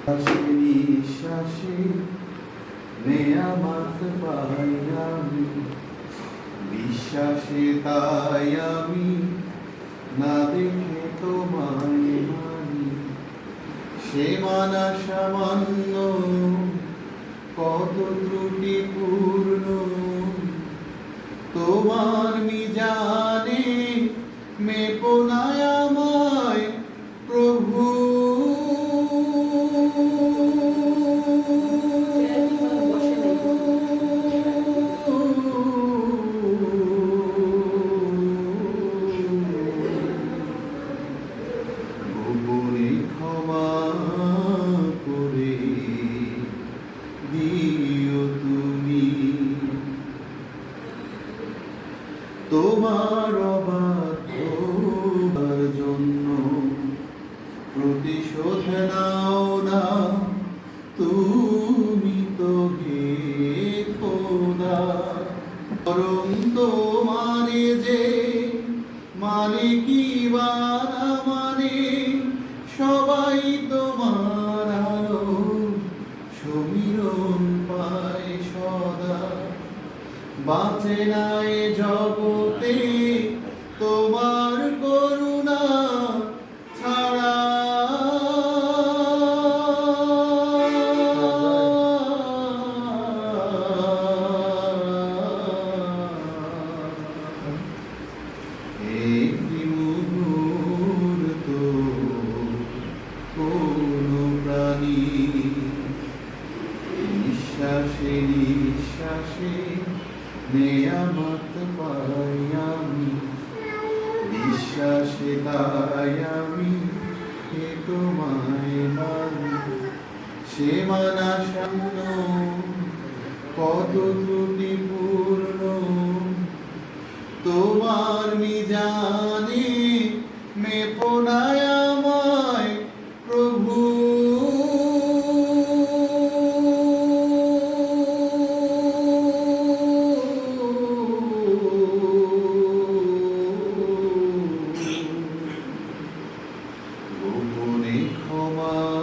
নিঃশ্বাসে নেয়ামত পাই আমি, বিশ্বাসে তাই আমি না দেখে তোমায় মানি। সে মানা সামান্য, কত ত্রুটিপূর্ণ, তোমার মিজানে মেপো না আমায় প্রভু। গোপনে ক্ষমা করে দিও তুমি, তোমার অবাধ্যতার জন্য প্রতিশোধ নাও না তুমি তো হে খোদা। বরং তোমারে যে মানে কি বা না মানে, সবাই তোমার আলো সমীরণ পায় সদা। বাঁচে না এ জগতে তোমার করুণা ছাড়া। একটি মুহূর্ত কোনো প্রাণী নিঃশ্বাসে নিঃশ্বাসে নেয়ামত পাই আমি, বিশ্বাসে তাই আমি হে তোমায় মানি। সে মানা সামান্য, কত ত্রুটিপূর্ণ, তোমার মিজানে মেপো না আমায় প্রভু। গোপনে ক্ষমা